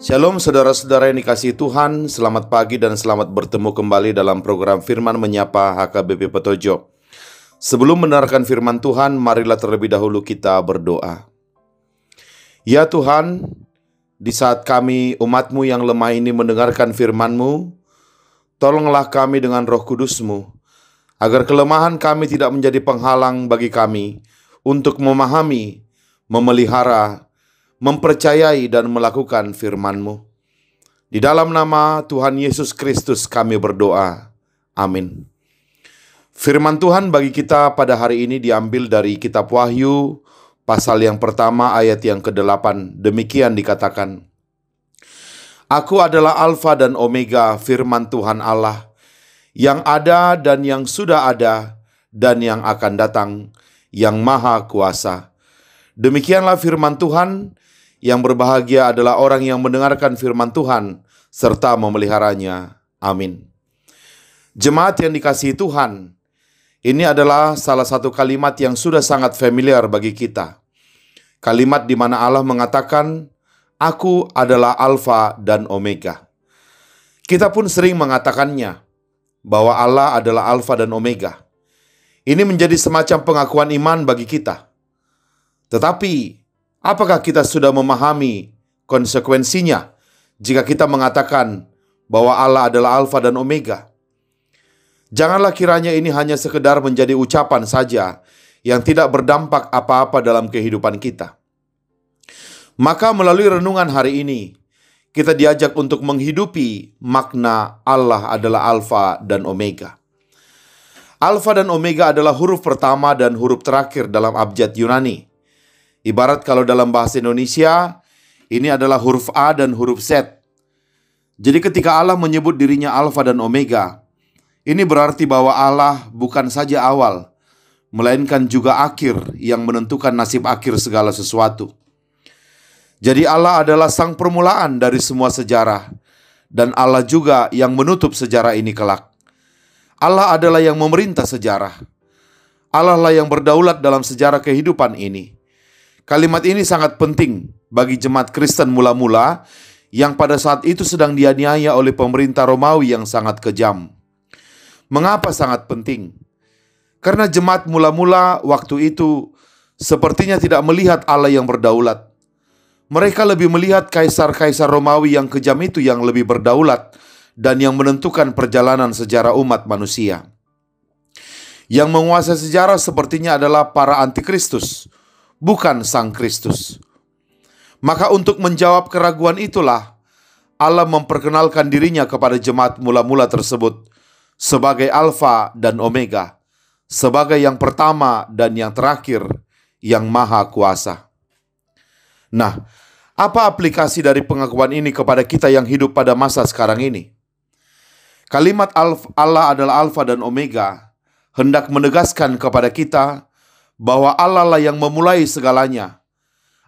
Shalom saudara-saudara yang dikasihi Tuhan, selamat pagi dan selamat bertemu kembali dalam program Firman Menyapa HKBP Petojo. Sebelum mendengarkan firman Tuhan, marilah terlebih dahulu kita berdoa. Ya Tuhan, di saat kami umat-Mu yang lemah ini mendengarkan firman-Mu, tolonglah kami dengan Roh Kudus-Mu, agar kelemahan kami tidak menjadi penghalang bagi kami untuk memahami, memelihara, mempercayai dan melakukan firman-Mu. Di dalam nama Tuhan Yesus Kristus kami berdoa. Amin. Firman Tuhan bagi kita pada hari ini diambil dari kitab Wahyu, pasal yang pertama ayat yang ke-8. Demikian dikatakan, Aku adalah Alfa dan Omega, firman Tuhan Allah, yang ada dan yang sudah ada dan yang akan datang, yang maha kuasa. Demikianlah firman Tuhan. Yang berbahagia adalah orang yang mendengarkan firman Tuhan serta memeliharanya. Amin. Jemaat yang dikasihi Tuhan, ini adalah salah satu kalimat yang sudah sangat familiar bagi kita. Kalimat di mana Allah mengatakan, Aku adalah Alfa dan Omega. Kita pun sering mengatakannya, bahwa Allah adalah Alfa dan Omega. Ini menjadi semacam pengakuan iman bagi kita. Tetapi, apakah kita sudah memahami konsekuensinya jika kita mengatakan bahwa Allah adalah Alfa dan Omega? Janganlah kiranya ini hanya sekedar menjadi ucapan saja yang tidak berdampak apa-apa dalam kehidupan kita. Maka melalui renungan hari ini, kita diajak untuk menghidupi makna Allah adalah Alfa dan Omega. Alfa dan Omega adalah huruf pertama dan huruf terakhir dalam abjad Yunani. Ibarat kalau dalam bahasa Indonesia, ini adalah huruf A dan huruf Z. Jadi ketika Allah menyebut dirinya Alfa dan Omega, ini berarti bahwa Allah bukan saja awal, melainkan juga akhir yang menentukan nasib akhir segala sesuatu. Jadi Allah adalah sang permulaan dari semua sejarah, dan Allah juga yang menutup sejarah ini kelak. Allah adalah yang memerintah sejarah. Allah lah yang berdaulat dalam sejarah kehidupan ini. Kalimat ini sangat penting bagi jemaat Kristen mula-mula yang pada saat itu sedang dianiaya oleh pemerintah Romawi yang sangat kejam. Mengapa sangat penting? Karena jemaat mula-mula waktu itu sepertinya tidak melihat Allah yang berdaulat. Mereka lebih melihat kaisar-kaisar Romawi yang kejam itu yang lebih berdaulat dan yang menentukan perjalanan sejarah umat manusia. Yang menguasai sejarah sepertinya adalah para antikristus, bukan Sang Kristus. Maka untuk menjawab keraguan itulah Allah memperkenalkan dirinya kepada jemaat mula-mula tersebut sebagai Alfa dan Omega, sebagai yang pertama dan yang terakhir, yang maha kuasa. Nah, apa aplikasi dari pengakuan ini kepada kita yang hidup pada masa sekarang ini? Kalimat Allah adalah Alfa dan Omega hendak menegaskan kepada kita bahwa Allah lah yang memulai segalanya.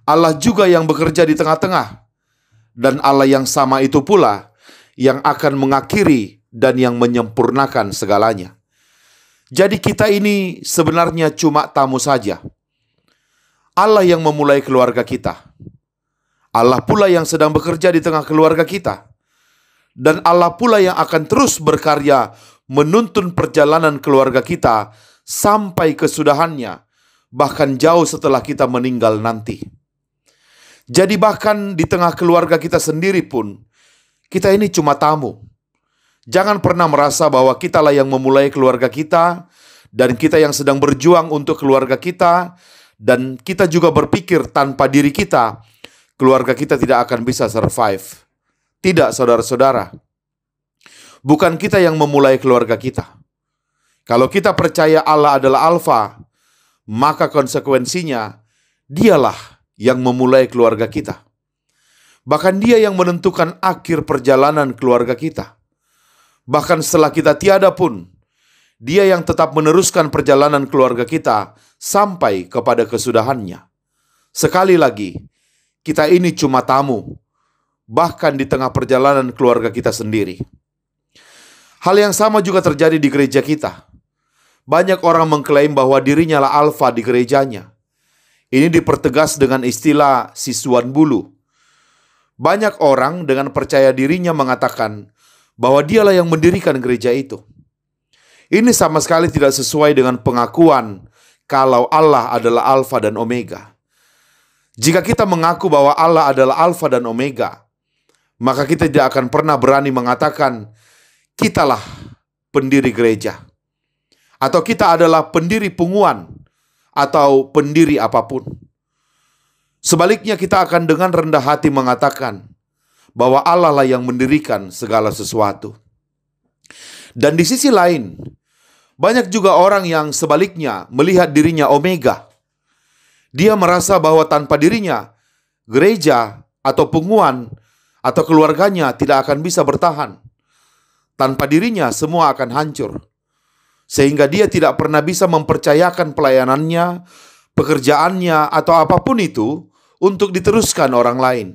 Allah juga yang bekerja di tengah-tengah. Dan Allah yang sama itu pula yang akan mengakhiri dan yang menyempurnakan segalanya. Jadi kita ini sebenarnya cuma tamu saja. Allah yang memulai keluarga kita. Allah pula yang sedang bekerja di tengah keluarga kita. Dan Allah pula yang akan terus berkarya menuntun perjalanan keluarga kita sampai kesudahannya, bahkan jauh setelah kita meninggal nanti. Jadi bahkan di tengah keluarga kita sendiri pun, kita ini cuma tamu. Jangan pernah merasa bahwa kitalah yang memulai keluarga kita, dan kita yang sedang berjuang untuk keluarga kita, dan kita juga berpikir tanpa diri kita, keluarga kita tidak akan bisa survive. Tidak, saudara-saudara. Bukan kita yang memulai keluarga kita. Kalau kita percaya Allah adalah Alfa, maka konsekuensinya dialah yang memulai keluarga kita. Bahkan dia yang menentukan akhir perjalanan keluarga kita. Bahkan setelah kita tiada pun, dia yang tetap meneruskan perjalanan keluarga kita sampai kepada kesudahannya. Sekali lagi, kita ini cuma tamu, bahkan di tengah perjalanan keluarga kita sendiri. Hal yang sama juga terjadi di gereja kita. Banyak orang mengklaim bahwa dirinya lah Alfa di gerejanya. Ini dipertegas dengan istilah siswan bulu. Banyak orang dengan percaya dirinya mengatakan bahwa dialah yang mendirikan gereja itu. Ini sama sekali tidak sesuai dengan pengakuan kalau Allah adalah Alfa dan Omega. Jika kita mengaku bahwa Allah adalah Alfa dan Omega, maka kita tidak akan pernah berani mengatakan kitalah pendiri gereja, atau kita adalah pendiri punguan, atau pendiri apapun. Sebaliknya kita akan dengan rendah hati mengatakan bahwa Allah lah yang mendirikan segala sesuatu. Dan di sisi lain, banyak juga orang yang sebaliknya melihat dirinya Omega. Dia merasa bahwa tanpa dirinya, gereja atau punguan atau keluarganya tidak akan bisa bertahan. Tanpa dirinya semua akan hancur. Sehingga dia tidak pernah bisa mempercayakan pelayanannya, pekerjaannya, atau apapun itu untuk diteruskan orang lain.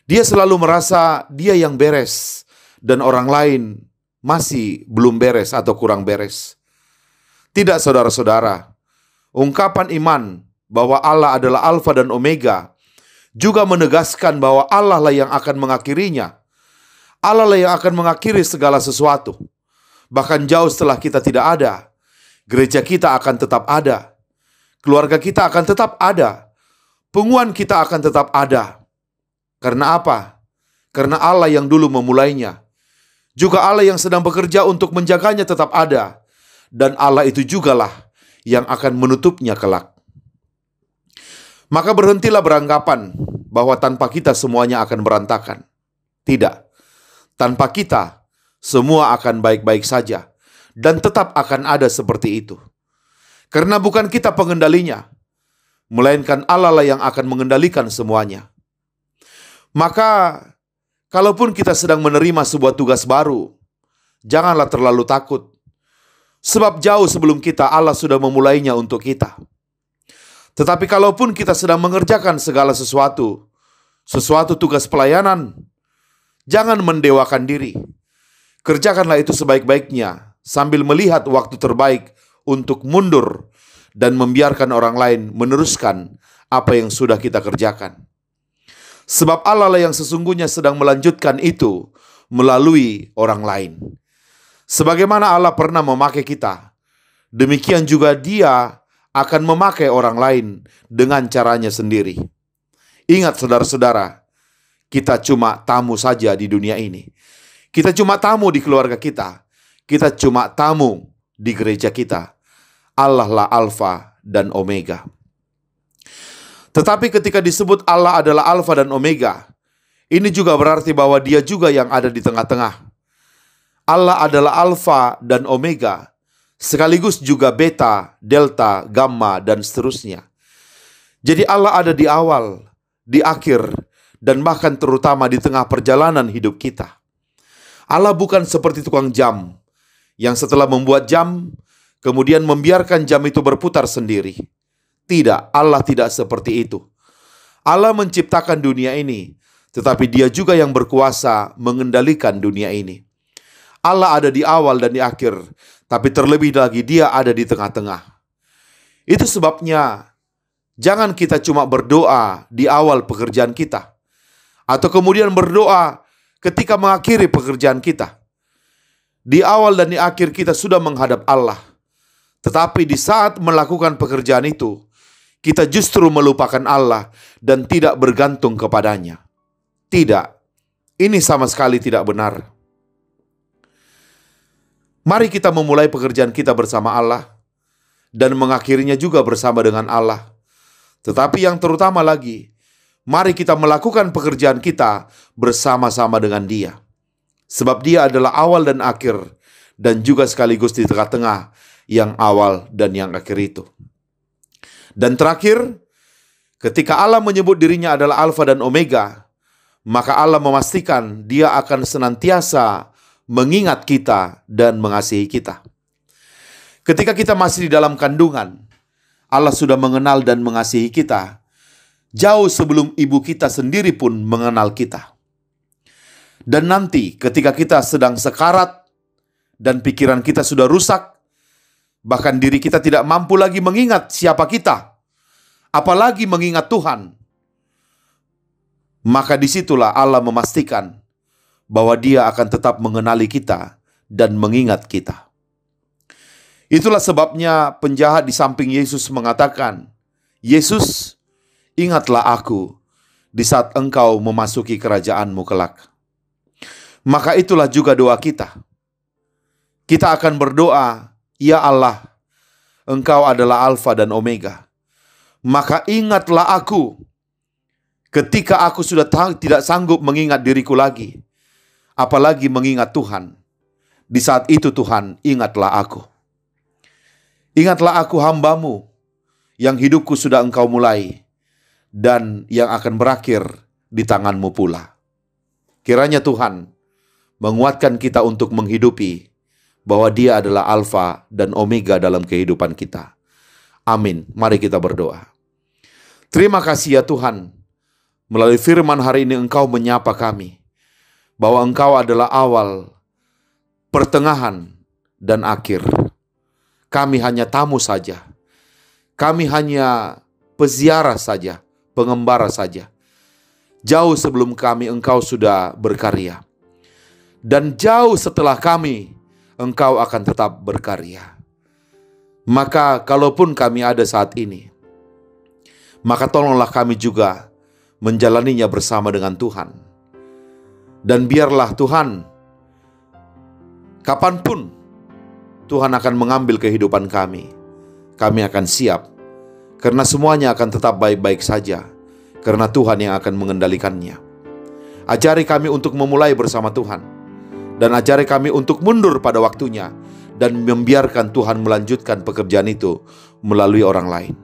Dia selalu merasa dia yang beres dan orang lain masih belum beres atau kurang beres. Tidak, saudara-saudara. Ungkapan iman bahwa Allah adalah Alfa dan Omega juga menegaskan bahwa Allah lah yang akan mengakhirinya. Allah lah yang akan mengakhiri segala sesuatu. Bahkan jauh setelah kita tidak ada, gereja kita akan tetap ada. Keluarga kita akan tetap ada. Punguan kita akan tetap ada. Karena apa? Karena Allah yang dulu memulainya. Juga Allah yang sedang bekerja untuk menjaganya tetap ada. Dan Allah itu jugalah yang akan menutupnya kelak. Maka berhentilah beranggapan bahwa tanpa kita semuanya akan berantakan. Tidak. Tanpa kita, semua akan baik-baik saja. Dan tetap akan ada seperti itu. Karena bukan kita pengendalinya, melainkan Allah lah yang akan mengendalikan semuanya. Maka, kalaupun kita sedang menerima sebuah tugas baru, janganlah terlalu takut. Sebab jauh sebelum kita, Allah sudah memulainya untuk kita. Tetapi kalaupun kita sedang mengerjakan segala sesuatu tugas pelayanan, jangan mendewakan diri. Kerjakanlah itu sebaik-baiknya, sambil melihat waktu terbaik untuk mundur dan membiarkan orang lain meneruskan apa yang sudah kita kerjakan. Sebab Allah lah yang sesungguhnya sedang melanjutkan itu melalui orang lain. Sebagaimana Allah pernah memakai kita, demikian juga Dia akan memakai orang lain dengan caranya sendiri. Ingat saudara-saudara, kita cuma tamu saja di dunia ini. Kita cuma tamu di keluarga kita. Kita cuma tamu di gereja kita. Allah lah Alfa dan Omega. Tetapi ketika disebut Allah adalah Alfa dan Omega, ini juga berarti bahwa Dia juga yang ada di tengah-tengah. Allah adalah Alfa dan Omega, sekaligus juga beta, delta, gamma, dan seterusnya. Jadi Allah ada di awal, di akhir, dan bahkan terutama di tengah perjalanan hidup kita. Allah bukan seperti tukang jam, yang setelah membuat jam, kemudian membiarkan jam itu berputar sendiri. Tidak, Allah tidak seperti itu. Allah menciptakan dunia ini, tetapi Dia juga yang berkuasa mengendalikan dunia ini. Allah ada di awal dan di akhir, tapi terlebih lagi Dia ada di tengah-tengah. Itu sebabnya, jangan kita cuma berdoa di awal pekerjaan kita, atau kemudian berdoa ketika mengakhiri pekerjaan kita. Di awal dan di akhir kita sudah menghadap Allah. Tetapi di saat melakukan pekerjaan itu, kita justru melupakan Allah dan tidak bergantung kepadanya. Tidak, ini sama sekali tidak benar. Mari kita memulai pekerjaan kita bersama Allah dan mengakhirinya juga bersama dengan Allah. Tetapi yang terutama lagi, mari kita melakukan pekerjaan kita bersama-sama dengan Dia. Sebab Dia adalah awal dan akhir, dan juga sekaligus di tengah-tengah yang awal dan yang akhir itu. Dan terakhir, ketika Allah menyebut dirinya adalah Alfa dan Omega, maka Allah memastikan Dia akan senantiasa mengingat kita dan mengasihi kita. Ketika kita masih di dalam kandungan, Allah sudah mengenal dan mengasihi kita, jauh sebelum ibu kita sendiri pun mengenal kita. Dan nanti ketika kita sedang sekarat dan pikiran kita sudah rusak, bahkan diri kita tidak mampu lagi mengingat siapa kita, apalagi mengingat Tuhan, maka disitulah Allah memastikan bahwa Dia akan tetap mengenali kita dan mengingat kita. Itulah sebabnya penjahat di samping Yesus mengatakan, "Yesus, ingatlah aku di saat engkau memasuki kerajaan-Mu kelak." Maka itulah juga doa kita. Kita akan berdoa, "Ya Allah, Engkau adalah Alfa dan Omega. Maka ingatlah aku ketika aku sudah tidak sanggup mengingat diriku lagi, apalagi mengingat Tuhan. Di saat itu Tuhan, ingatlah aku. Ingatlah aku hamba-Mu, yang hidupku sudah Engkau mulai, dan yang akan berakhir di tangan-Mu pula." Kiranya Tuhan menguatkan kita untuk menghidupi bahwa Dia adalah Alfa dan Omega dalam kehidupan kita. Amin. Mari kita berdoa. Terima kasih ya Tuhan, melalui firman hari ini Engkau menyapa kami, bahwa Engkau adalah awal, pertengahan, dan akhir. Kami hanya tamu saja. Kami hanya peziarah saja, pengembara saja. Jauh sebelum kami Engkau sudah berkarya. Dan jauh setelah kami, Engkau akan tetap berkarya. Maka kalaupun kami ada saat ini, maka tolonglah kami juga menjalaninya bersama dengan Tuhan. Dan biarlah Tuhan, kapanpun Tuhan akan mengambil kehidupan kami akan siap. Karena semuanya akan tetap baik-baik saja, karena Tuhan yang akan mengendalikannya. Ajari kami untuk memulai bersama Tuhan, dan ajari kami untuk mundur pada waktunya, dan membiarkan Tuhan melanjutkan pekerjaan itu melalui orang lain.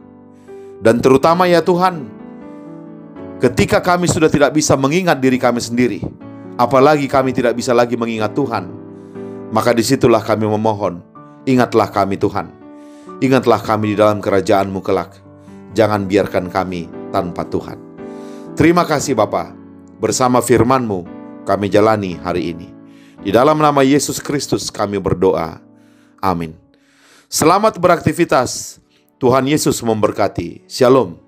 Dan terutama ya Tuhan, ketika kami sudah tidak bisa mengingat diri kami sendiri, apalagi kami tidak bisa lagi mengingat Tuhan, maka disitulah kami memohon, ingatlah kami Tuhan. Ingatlah kami di dalam kerajaan-Mu kelak. Jangan biarkan kami tanpa Tuhan. Terima kasih Bapa, bersama firman-Mu kami jalani hari ini. Di dalam nama Yesus Kristus kami berdoa. Amin. Selamat beraktivitas. Tuhan Yesus memberkati. Shalom.